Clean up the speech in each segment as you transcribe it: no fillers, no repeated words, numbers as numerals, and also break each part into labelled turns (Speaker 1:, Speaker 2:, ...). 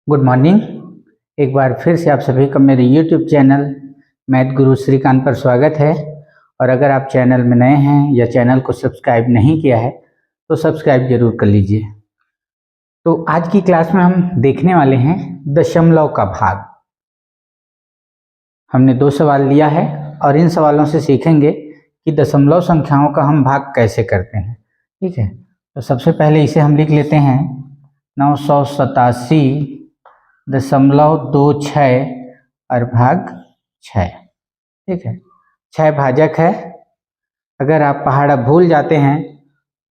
Speaker 1: Good morning. एक बार फिर से आप सभी का मेरे YouTube चैनल मैथ गुरु श्रीकांत पर स्वागत है। और अगर आप चैनल में नए हैं या चैनल को सब्सक्राइब नहीं किया है तो सब्सक्राइब जरूर कर लीजिए। तो आज की क्लास में हम देखने वाले हैं दशमलव का भाग। हमने 2 सवाल लिया है और इन सवालों से सीखेंगे कि दशमलव संख्याओं का हम भाग कैसे करते हैं। ठीक है, तो सबसे पहले इसे हम लिख लेते हैं 987.26 और भाग 6। ठीक है, 6 भाजक है। अगर आप पहाड़ा भूल जाते हैं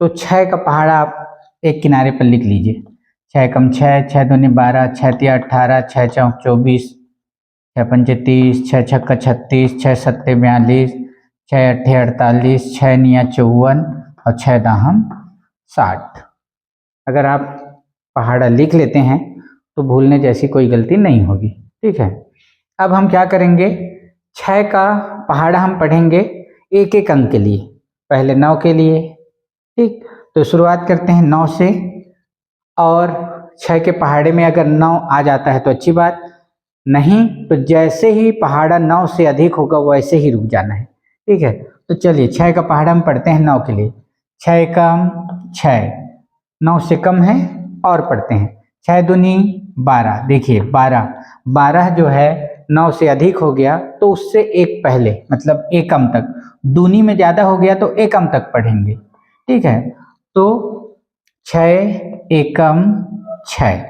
Speaker 1: तो 6 का पहाड़ा आप एक किनारे पर लिख लीजिए। 6 कम 6, 6 दूनी 12, 6 तिया 18, 6 चौक 24, 6 पंचे 30, 6 छक्का 36, 6 सत्ते 42, 6 अट्ठे 48, 6 निया 54 और 6 दाहम 60। अगर आप पहाड़ा लिख लेते हैं तो भूलने जैसी कोई गलती नहीं होगी। ठीक है, अब हम क्या करेंगे, 6 का पहाड़ा हम पढ़ेंगे एक एक अंक के लिए। पहले 9 के लिए। ठीक, तो शुरुआत करते हैं 9 से। और 6 के पहाड़े में अगर 9 आ जाता है तो अच्छी बात, नहीं तो जैसे ही पहाड़ा 9 से अधिक होगा वैसे ही रुक जाना है। ठीक है, तो चलिए 6 का पहाड़ा हम पढ़ते हैं 9 के लिए। 6 कम 6, 9 से कम है और पढ़ते हैं। 6 दूनी 12, देखिए 12 जो है 9 से अधिक हो गया तो उससे एक पहले, मतलब एकम तक। दूनी में ज़्यादा हो गया तो एकम तक पढ़ेंगे। ठीक है, तो 6 एकम 6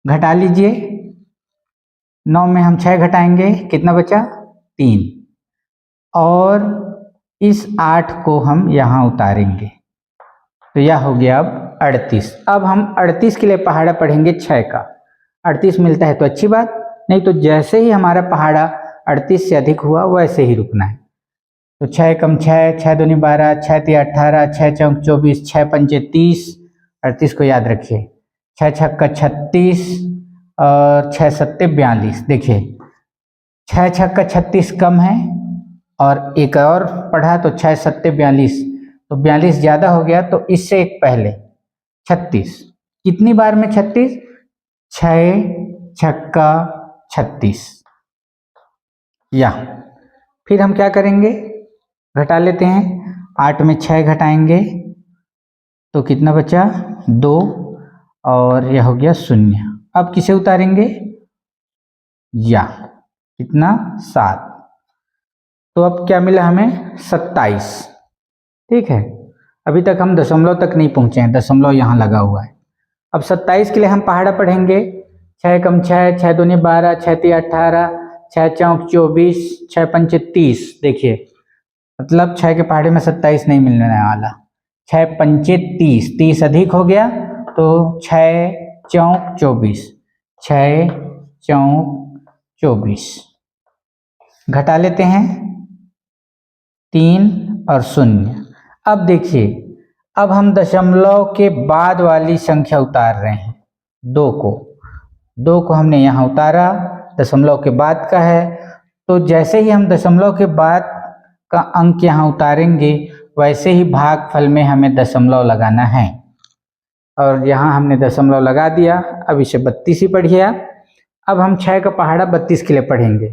Speaker 1: घटा लीजिए। 9 में हम 6 घटाएंगे, कितना बचा 3। और इस 8 को हम यहाँ उतारेंगे तो यह हो गया अब 38। अब हम 38 के लिए पहाड़ा पढ़ेंगे 6 का। 38 मिलता है तो अच्छी बात, नहीं तो जैसे ही हमारा पहाड़ा 38 से अधिक हुआ वैसे ही रुकना है। तो 6 कम 6, 6 दूनी 12, 6 तिया 18, 6 चौक 24, 6 पंचे 30। 38 को याद रखिए। 6 छक्का 36 और 6 सत्ते 42। देखिए 6 छक्का 36 कम है और एक और पढ़ा तो 6 सत्ते 42, तो 42 ज़्यादा हो गया तो इससे एक पहले 36। कितनी बार में 36? 6 छक्का 36। या फिर हम क्या करेंगे, घटा लेते हैं। 8 में 6 घटाएंगे तो कितना बचा 2 और यह हो गया 0। अब किसे उतारेंगे, या कितना 7। तो अब क्या मिला हमें 27। ठीक है, अभी तक हम दशमलव तक नहीं पहुंचे हैं, दशमलव यहाँ लगा हुआ है। अब 27 के लिए हम पहाड़ा पढ़ेंगे। 6 कम 6, 6 दूनी 12, 6 तिया 18, 6 चौक 24, 6 पंचे 30। देखिए मतलब 6 के पहाड़े में 27 नहीं मिलने वाला। 6 पंचे 30, 30 अधिक हो गया तो 6 चौक 24, 6 चौक 24 घटा लेते हैं 3 और 0। अब देखिए, अब हम दशमलव के बाद वाली संख्या उतार रहे हैं। 2 को हमने यहाँ उतारा, दशमलव के बाद का है। तो जैसे ही हम दशमलव के बाद का अंक यहाँ उतारेंगे वैसे ही भागफल में हमें दशमलव लगाना है। और यहाँ हमने दशमलव लगा दिया। अब इसे 32 ही पढ़िए आप। अब हम 6 का पहाड़ा 32 के लिए पढ़ेंगे।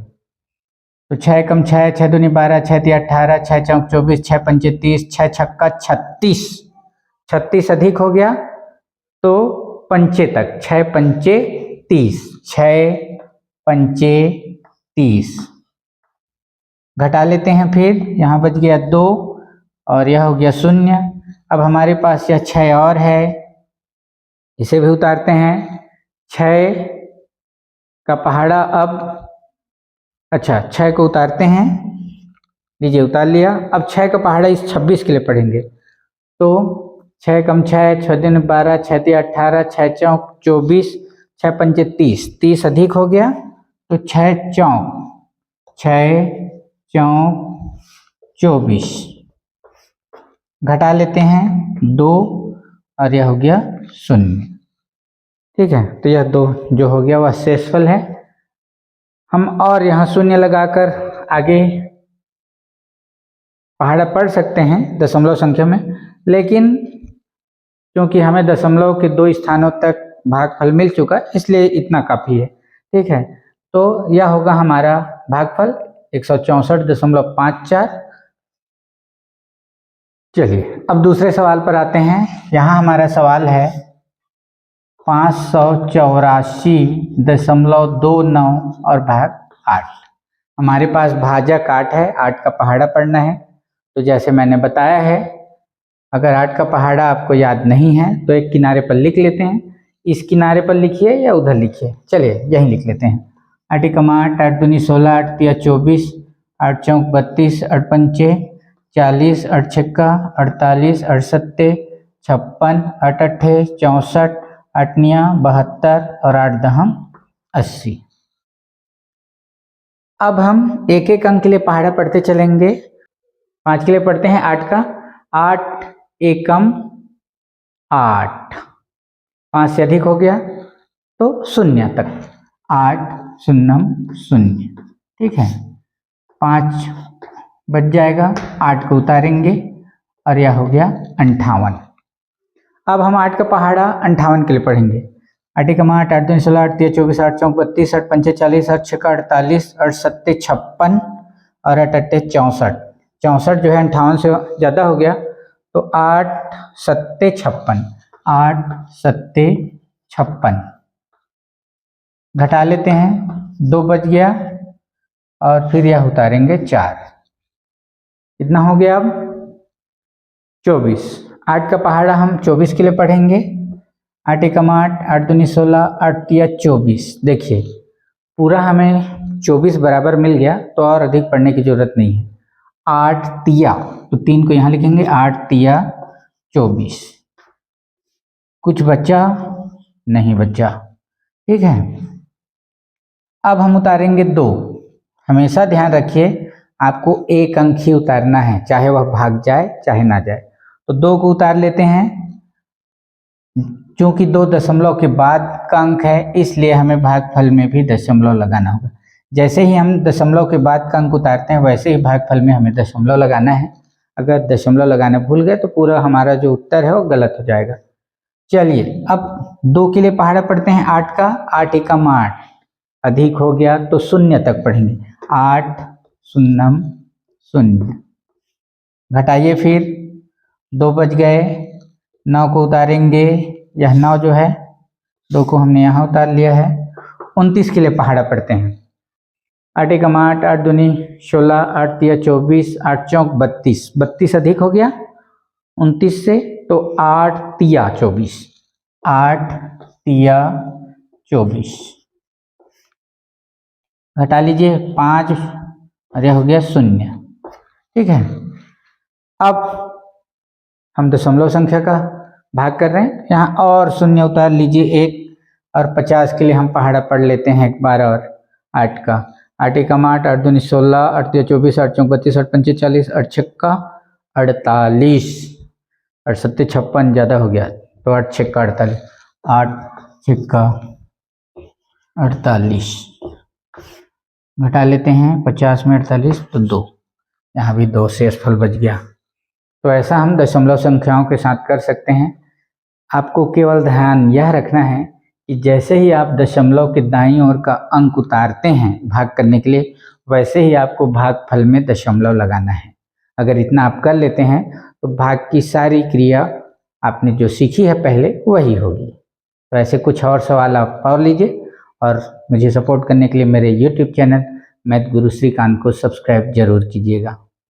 Speaker 1: तो 6 कम 6, 6 दूनी 12, 6 तिया 18, 6 चौक 24, 6 पंचे 30, 6 छक्का 36। 36 अधिक हो गया तो पंचे तक, 6 पंचे 30, 6 पंचे 30 घटा लेते हैं। फिर यहाँ बच गया 2 और यह हो गया 0। अब हमारे पास यह 6 और है, इसे भी उतारते हैं। 6 का पहाड़ा अब, अच्छा 6 को उतारते हैं, लीजिए उतार लिया। अब 6 का पहाड़ा इस 26 के लिए पढ़ेंगे। तो 6 कम 6, 6 दूनी 12, 6 तिया 18, 6 चौक 24, 6 पंचे 30, 30 अधिक हो गया तो 6 चौक 24 घटा लेते हैं 2 और यह हो गया 0। ठीक है, तो यह 2 जो हो गया वह शेषफल है। हम और यहाँ 0 लगाकर आगे पहाड़ा पढ़ सकते हैं दशमलव संख्या में, लेकिन क्योंकि हमें दशमलव के 2 स्थानों तक भागफल मिल चुका है, इसलिए इतना काफ़ी है। ठीक है, तो यह होगा हमारा भागफल 164.54। चलिए अब दूसरे सवाल पर आते हैं। यहाँ हमारा सवाल है 584.29 और भाग 8। हमारे पास भाजक 8 है, 8 का पहाड़ा पढ़ना है। तो जैसे मैंने बताया है, अगर 8 का पहाड़ा आपको याद नहीं है तो एक किनारे पर लिख लेते हैं। इस किनारे पर लिखिए या उधर लिखिए, चलिए यहीं लिख लेते हैं। 8 एकम 8, 8 दूनी 16, 8 तिया 24, 8 चौक 32, 8 पंचे 40, 8 छक्का 48, 8 सत्ते 56, 8 अट्ठे 64, 8 निया 72 और 8 दहम 80। अब हम एक एक अंक के लिए पहाड़ा पढ़ते चलेंगे। 5 के लिए पढ़ते हैं 8 का। 8 एकम 8, 5 से अधिक हो गया तो 0 तक, 8 शून्यम 0। ठीक है, 5 बच जाएगा, 8 को उतारेंगे और यह हो गया 58। अब हम 8 का पहाड़ा 58 के लिए पढ़ेंगे। 8 एकम 8, 8 दूनी 16, 8 तिया 24, 8 चौक 32, 8 पंचे 40, 8 छक्का 48, 8 सत्ते 56 और 8 अट्ठे 64। 64 जो है 58 से ज़्यादा हो गया तो 8 सत्ते 56, 8 सत्ते 56 घटा लेते हैं, 2 बच गया और फिर यह उतारेंगे 4। कितना हो गया अब 24। 8 का पहाड़ा हम 24 के लिए पढ़ेंगे। 8 एकम 8, 8 दूनी 16, 8 तिया 24। देखिए पूरा हमें 24 बराबर मिल गया तो और अधिक पढ़ने की जरूरत नहीं है। 8 तिया, तो 3 को यहाँ लिखेंगे, 8 तिया 24। कुछ बचा नहीं बचा। ठीक है, अब हम उतारेंगे 2। हमेशा ध्यान रखिए आपको एक अंक ही उतारना है, चाहे वह भाग जाए चाहे ना जाए। तो 2 को उतार लेते हैं। क्योंकि 2 दशमलव के बाद का अंक है इसलिए हमें भागफल में भी दशमलव लगाना होगा। जैसे ही हम दशमलव के बाद का अंक उतारते हैं वैसे ही भागफल में हमें दशमलव लगाना है। अगर दशमलव लगाना भूल गए तो पूरा हमारा जो उत्तर है वो गलत हो जाएगा। चलिए अब 2 के लिए पहाड़ा पढ़ते हैं 8 का। 8 एकम 8, अधिक हो गया तो 0 तक पढ़ेंगे। 8 शून्यम 0, घटाइए फिर 2 बच गए, 9 को उतारेंगे। यह 9 जो है 2 को हमने यहाँ उतार लिया है। 29 के लिए पहाड़ा पढ़ते हैं। 8 एकम 8, 8 दूनी 16, 8 तिया 24, 8 चौक 32। 32 अधिक हो गया 29 से तो 8 तिया 24, 8 तिया 24 घटा लीजिए 5 और यह हो गया 0। ठीक है, अब हम दशमलव संख्या का भाग कर रहे हैं, यहाँ और 0 उतार लीजिए 1 और 50 के लिए हम पहाड़ा पढ़ लेते हैं एक बार और 8 का। 8 एकम 8, 8 दूनी 16, 8 तिया 24, 8 चौक 32, 8 पंचे 40, 8 छक्का 48, 8 सत्ते 56 ज़्यादा हो गया तो 8 छक्का 48, 8 छक्का 48 घटा लेते हैं 50 में 48 तो 2, यहाँ भी 2 शेषफल बच गया। तो ऐसा हम दशमलव संख्याओं के साथ कर सकते हैं। आपको केवल ध्यान यह रखना है कि जैसे ही आप दशमलव के दाईं ओर का अंक उतारते हैं भाग करने के लिए वैसे ही आपको भागफल में दशमलव लगाना है। अगर इतना आप कर लेते हैं तो भाग की सारी क्रिया आपने जो सीखी है पहले वही होगी। तो ऐसे कुछ और सवाल आप पढ़ लीजिए और मुझे सपोर्ट करने के लिए मेरे YouTube चैनल मैथ गुरु श्रीकांत को सब्सक्राइब जरूर कीजिएगा।